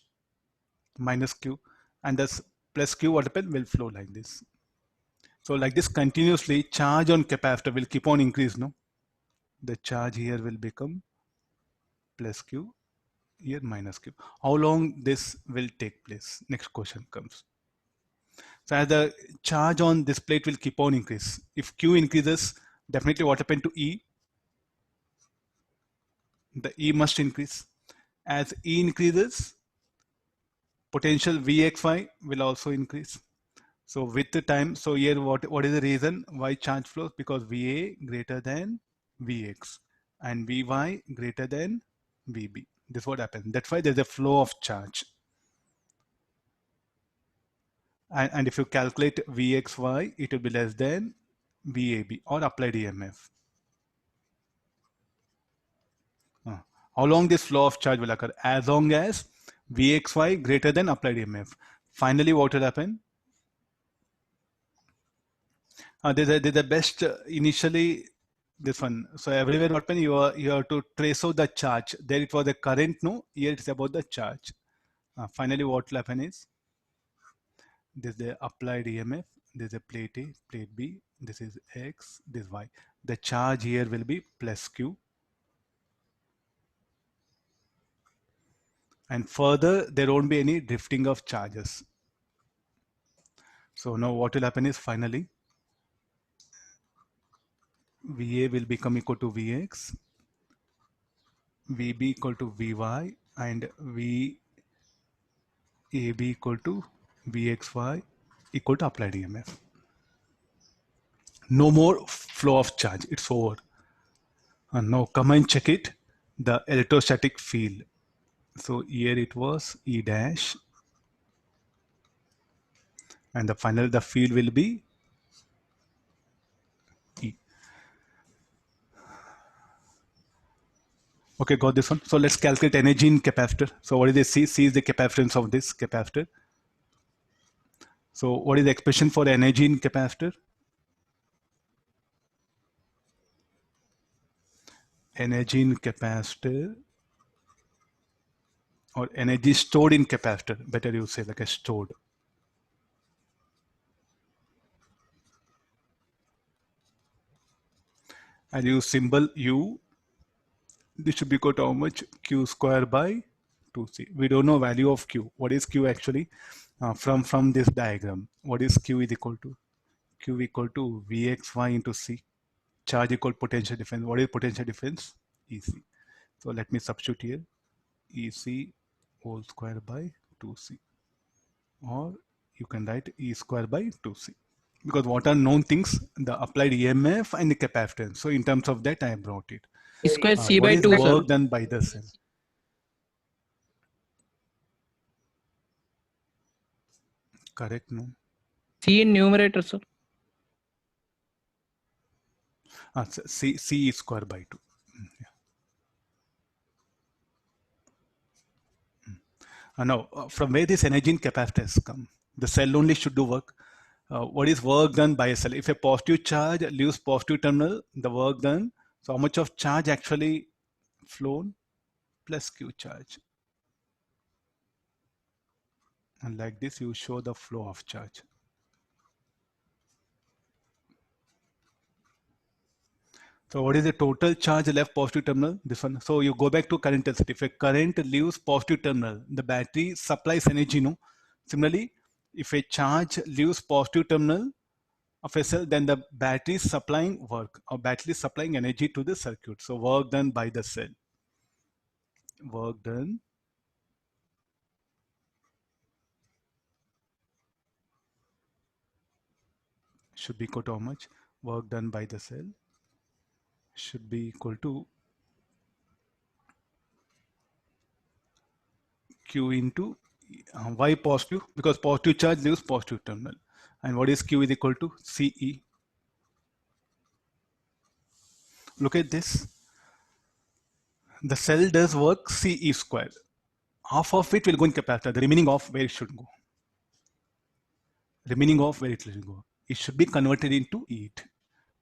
minus Q, and thus plus Q, what happen? Will flow like this. So like this continuously, charge on capacitor will keep on increase, no? The charge here will become plus Q, here minus Q. How long this will take place? Next question comes. So as the charge on this plate will keep on increase. If Q increases, definitely what happened to E? The E must increase. As E increases, potential Vxy will also increase. So with the time, so here what is the reason why charge flows? Because Va greater than Vx and Vy greater than Vb. This is what happens. That's why there's a flow of charge. And if you calculate Vxy, it will be less than Vab or applied EMF. How long this flow of charge will occur? As long as Vxy greater than applied EMF. Finally, what will happen? There's a best initially this one. So everywhere what happen, you have to trace out the charge. There it was a current, no? Here it's about the charge. Finally, what will happen is this is the applied EMF. This is a plate A, plate B. This is X, this is Y. The charge here will be plus Q. And further, there won't be any drifting of charges. So now what will happen is finally VA will become equal to Vx, VB equal to Vy, and VAB equal to Vxy equal to applied EMF. No more flow of charge. It's over. And now come and check it. The electrostatic field. So here it was E dash, and the field will be E. Okay, got this one. So let's calculate energy in capacitor. So what is the C? C is the capacitance of this capacitor. So what is the expression for energy in capacitor? Energy in capacitor, or energy stored in capacitor. Better you say like a stored. And use symbol U. This should be equal to how much? Q square by 2C. We don't know value of Q. What is Q actually? From this diagram, what is Q is equal to? Q equal to Vxy into C. Charge equal potential difference. What is potential difference? EC. So let me substitute here. EC whole square by 2C. Or you can write E square by 2C. Because what are known things? The applied EMF and the capacitance. So in terms of that, I brought it. E square C What by is 2, sir. work done by the cell? Correct, no? C in numerator, sir. C square by 2. Now, from where this energy in capacitance come? The cell only should do work. What is work done by a cell? If a positive charge leaves positive terminal, the work done. So how much of charge actually flown? Plus Q charge. And like this, you show the flow of charge. So what is the total charge left positive terminal? This one. So you go back to current intensity. If a current leaves positive terminal, the battery supplies energy, no? Similarly, if a charge leaves positive terminal of a cell, then the battery is supplying work, or battery is supplying energy to the circuit. So work done by the cell. Work done should be equal to how much? Work done by the cell should be equal to Q into Y positive, because positive charge leaves positive terminal. And what is Q is equal to CE. Look at this. The cell does work CE square. Half of it will go in capacitor. The remaining of where it should go. Remaining of where it should go. It should be converted into heat.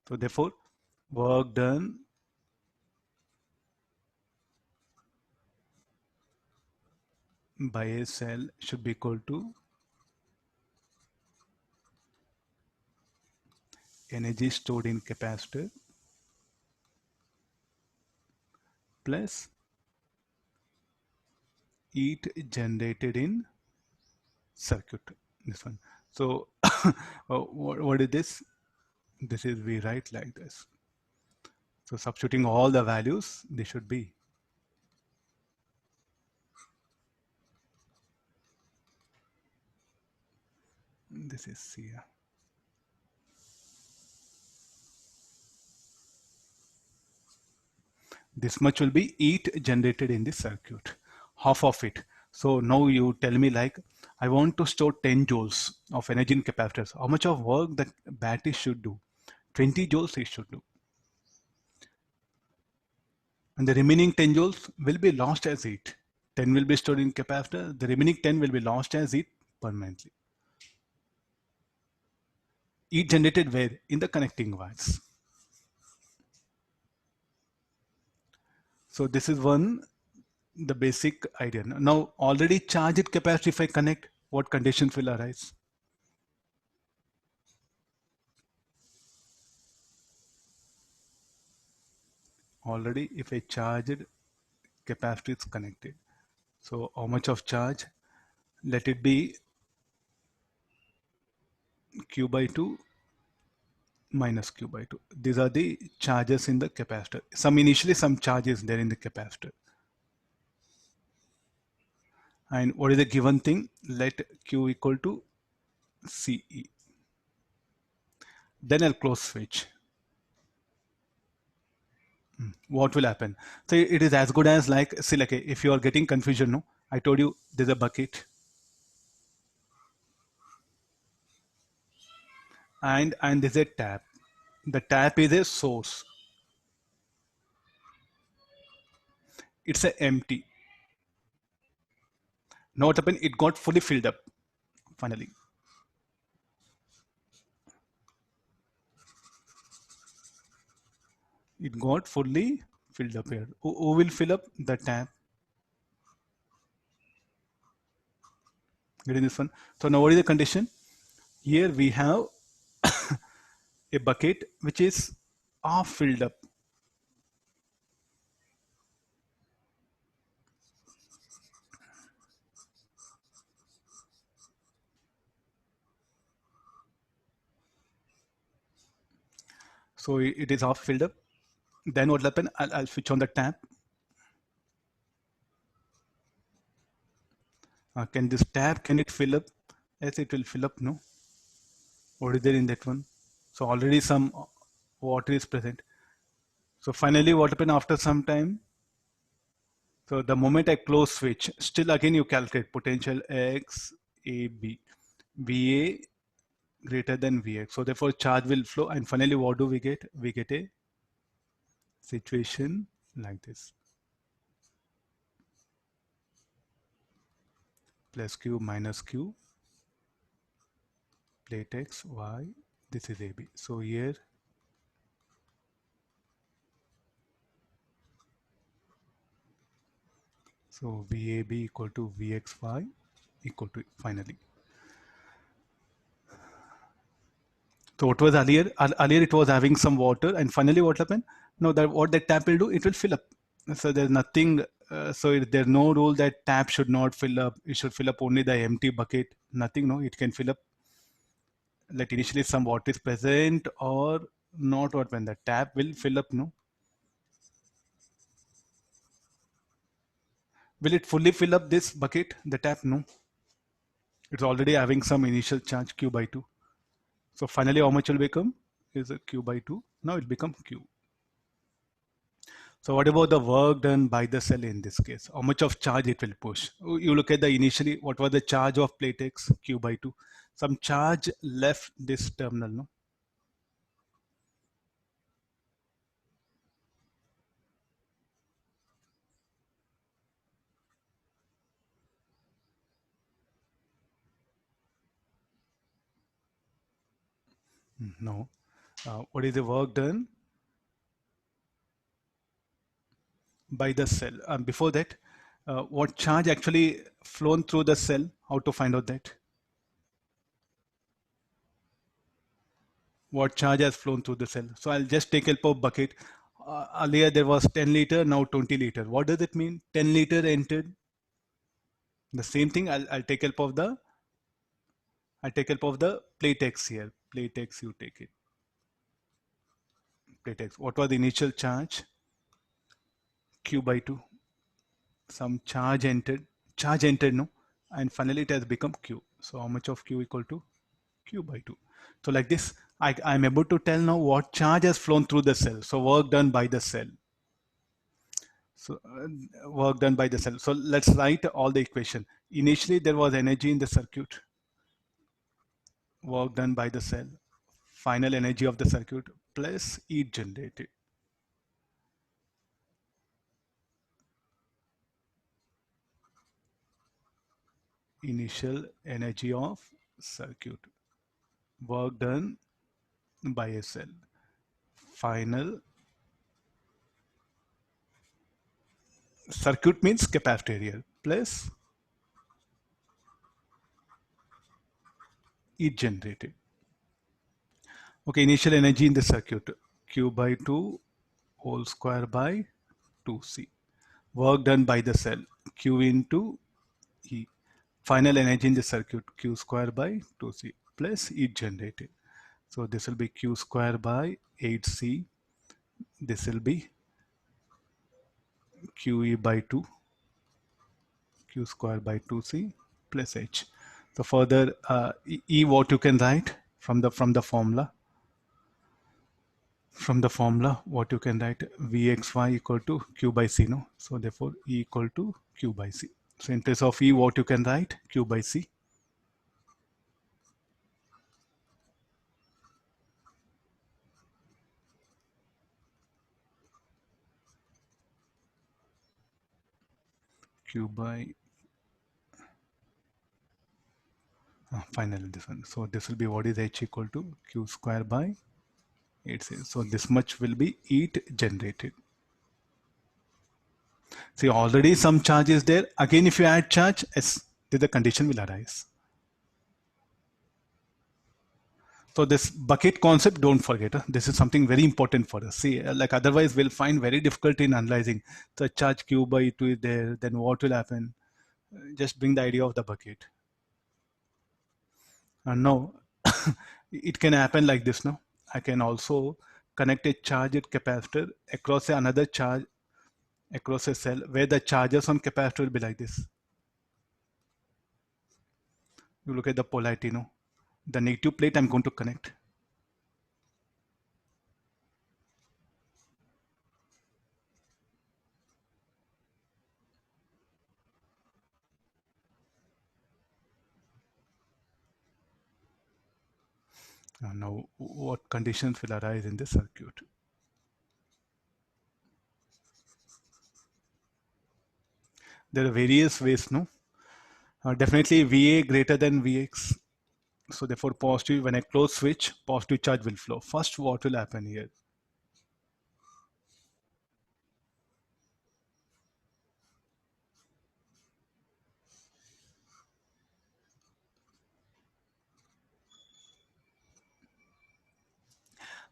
So therefore, work done by a cell should be equal to energy stored in capacitor plus heat generated in circuit. This one. So what is this? This is we write like this. So substituting all the values, they should be. This is C. This much will be heat generated in the circuit, half of it. So now you tell me like, I want to store 10 joules of energy in capacitors. How much of work the battery should do? 20 joules it should do. And the remaining 10 joules will be lost as heat. 10 will be stored in capacitor. The remaining 10 will be lost as heat permanently. Heat generated where? In the connecting wires. So this is one, the basic idea. Now already charged capacitor, if I connect, what conditions will arise? Already if a charged capacitor is connected. So how much of charge? Let it be Q by 2 minus Q by 2. These are the charges in the capacitor. Initially some charges there in the capacitor. And what is the given thing? Let Q equal to CE. Then I'll close switch. What will happen? So it is as good as like, see, like if you are getting confusion, no, I told you there's a bucket and there's a tap. The tap is a source. It's a empty. Now what happened? It got fully filled up finally. It got fully filled up here. Who will fill up the tap? Getting this one. So now what is the condition? Here we have a bucket which is half filled up. So it is half filled up. Then what will happen? I'll switch on the tap. Can this tap, can it fill up? Yes, it will fill up, no? What is there in that one? So already some water is present. So finally what happened after some time? So the moment I close switch, still again you calculate potential X, A, B. VA greater than Vx. So therefore charge will flow and finally what do we get? We get a situation like this. Plus Q minus Q, plate X, Y, this is AB. So here so VAB equal to VXY equal to finally. So what was earlier? Earlier it was having some water and finally what happened? No, that what that tap will do, it will fill up. So there's nothing, so there's no rule that tap should not fill up. It should fill up only the empty bucket. Nothing, no, it can fill up. Like initially some water is present or not, what when the tap will fill up, no? Will it fully fill up this bucket, the tap? No. It's already having some initial charge Q by 2. So finally how much will become? Is a Q by 2. Now it become Q. So what about the work done by the cell in this case? How much of charge it will push? You look at the initially, what was the charge of plate X? Q by 2. Some charge left this terminal, no? No. What is the work done by the cell? Before that, what charge actually flown through the cell? How to find out that? what charge has flown through the cell. So I'll just take help of bucket. Earlier there was 10 liter, now 20 liter. What does it mean? 10 liter entered. The same thing. I'll take help of the plate X here. Plate X, you take it. Plate X. What was the initial charge? Q by 2. Some charge entered. Charge entered, no, and finally it has become Q. So how much of Q equal to Q by 2? So like this, I'm able to tell now what charge has flown through the cell. So work done by the cell. So work done by the cell. So let's write all the equation. Initially there was energy in the circuit. Work done by the cell. Final energy of the circuit plus heat generated. Initial energy of circuit. Work done by a cell. Final circuit means capacitor plus heat generated. Okay, initial energy in the circuit Q by 2 whole square by 2C. Work done by the cell Q into E. Final energy in the circuit Q square by 2C plus heat generated. So this will be Q square by 8C. This will be QE by 2. Q square by 2C plus H. So further E what you can write from the formula. From the formula, what you can write Vxy equal to Q by C, no? So therefore E equal to Q by C. So in place of E, what you can write Q by C. Q by finally this one. So this will be what is H equal to Q square by 8C. So this much will be heat generated. See, already some charge is there. Again, if you add charge, S, the condition will arise. So this bucket concept, don't forget. This is something very important for us. See, like otherwise we'll find very difficult in analyzing. The charge Q by 2 is there, then what will happen? Just bring the idea of the bucket. And now, it can happen like this, no? I can also connect a charged capacitor across another charge, across a cell, where the charges on capacitor will be like this. You look at the polarity, no? The negative plate I'm going to connect. Now, what conditions will arise in the circuit? There are various ways, no? Definitely VA greater than VX. So therefore positive, when I close switch, positive charge will flow. First, what will happen here?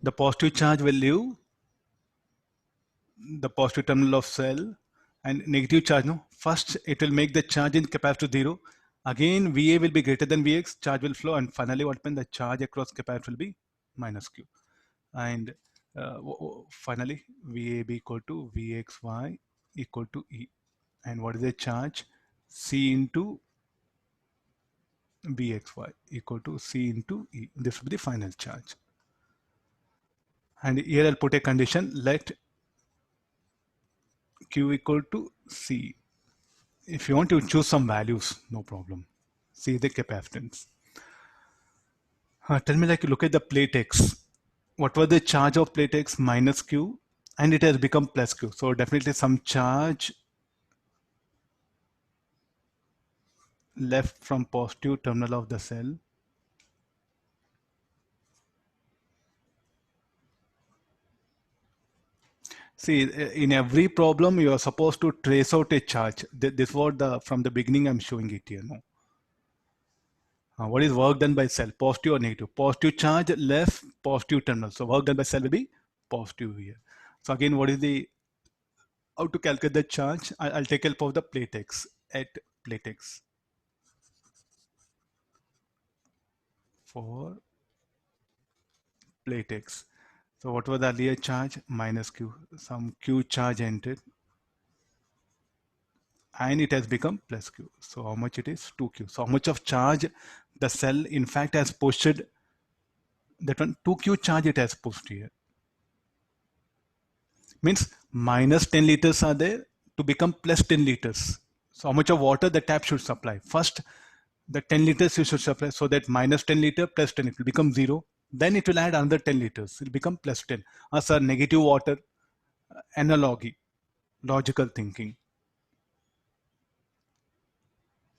The positive charge will leave the positive terminal of cell, and negative charge, no? First, it will make the charge in capacitor 0. Again, VA will be greater than VX, charge will flow, and finally what happens? The charge across capacitor will be minus Q. And finally, VAB equal to VXY equal to E. And what is the charge? C into Vxy equal to C into E. This will be the final charge. And here I'll put a condition, let Q equal to C. If you want to choose some values, no problem. See the capacitance. Tell me, like, look at the plate X. What was the charge of plate X? Minus Q, and it has become plus Q. So definitely some charge left from positive terminal of the cell. See, in every problem, you are supposed to trace out a charge. This was from the beginning I'm showing it here. No? What is work done by cell? Positive or negative? Positive charge less positive terminal. So work done by cell will be positive here. So again, what is the how to calculate the charge? I'll take help of the plate X at plate X for plate X. So what was the earlier charge? Minus Q. Some Q charge entered and it has become plus Q. So how much it is? 2Q. So how much of charge the cell in fact has pushed, that one 2Q charge it has pushed here. Means minus 10 liters are there to become plus 10 liters. So how much of water the tap should supply? First, the 10 liters you should supply, so that minus 10 liter plus 10, it will become 0. Then it will add another 10 liters. It will become plus 10. As a negative water analogy, logical thinking.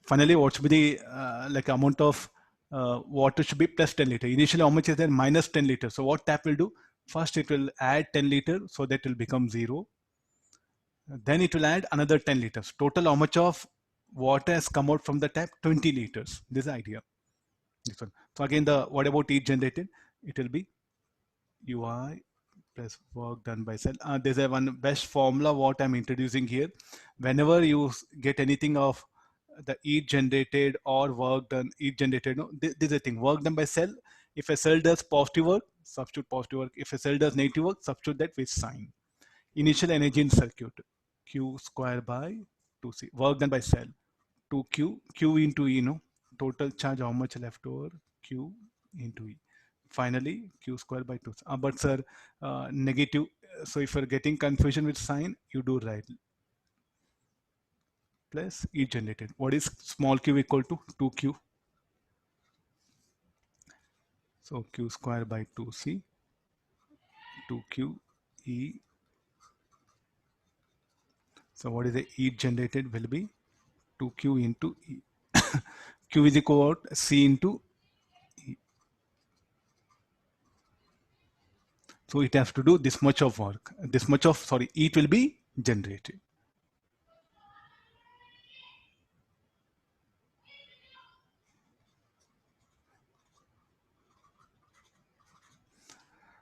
Finally, what should be the like amount of water should be plus 10 liter. Initially, how much is there? Minus 10 liters. So what tap will do? First, it will add 10 liter, so that will become 0. Then it will add another 10 liters. Total, how much of water has come out from the tap? 20 liters. This is the idea. This one. So again, the what about heat generated? It will be UI plus work done by cell. There's a one best formula what I'm introducing here. Whenever you get anything of the heat generated or work done, heat generated, no, this is a thing. Work done by cell. If a cell does positive work, substitute positive work. If a cell does negative work, substitute that with sign. Initial energy in circuit, Q square by 2C. Work done by cell, 2Q, Q into E, no? Total charge, how much left over? Q into E. Finally, Q square by 2. But sir, negative. So if you're getting confusion with sign, you do right. Plus E generated. What is small q equal to? 2Q. So Q square by 2C, 2Q E. So what is the heat generated will be 2Q into E. Q is equal to C into E. So it has to do this much of work. This much of, sorry, heat will be generated.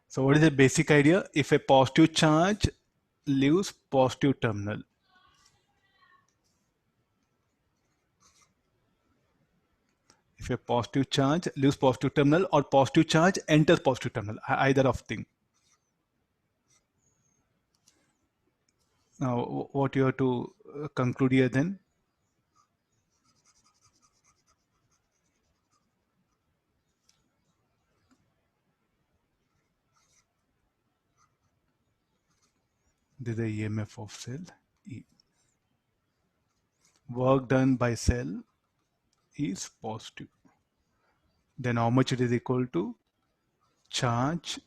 So what is the basic idea? If a positive charge leaves positive terminal, if a positive charge leaves positive terminal or positive charge enters positive terminal, either of thing. Now, what you have to conclude here then? This is the EMF of cell E. Work done by cell is positive. Then how much it is equal to? Charge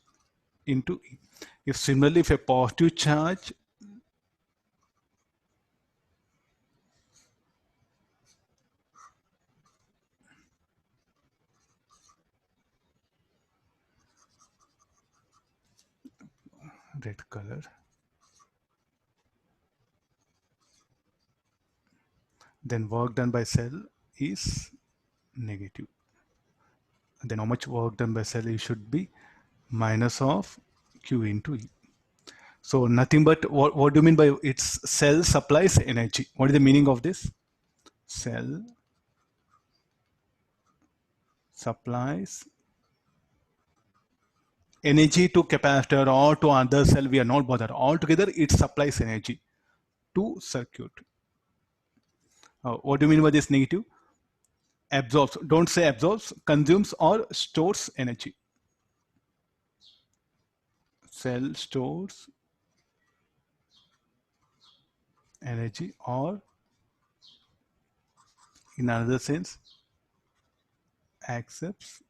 into E. If similarly, if a positive charge red color, then work done by cell is negative. Then how much work done by cell E should be? Minus of Q into E. So nothing but what do you mean by its cell supplies energy? What is the meaning of this? Cell supplies energy to capacitor or to other cell. We are not bothered. Altogether, it supplies energy to circuit. What do you mean by this negative? Absorbs. Don't say absorbs. Consumes or stores energy. Cell stores energy, or in another sense, accepts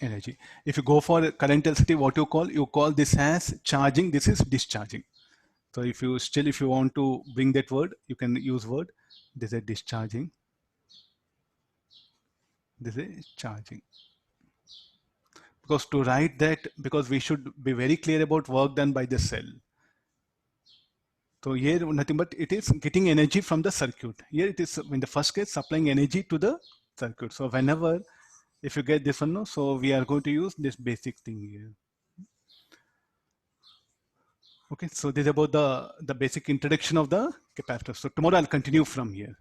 energy. If you go for current density, what you call this as charging, this is discharging. So if you want to bring that word, you can use word. This is discharging. This is charging. Because to write that, because we should be very clear about work done by the cell. So here nothing but it is getting energy from the circuit. Here it is in the first case supplying energy to the circuit. So whenever, if you get this one, no, so we are going to use this basic thing here. Okay, so this is about the basic introduction of the capacitor. So tomorrow I'll continue from here.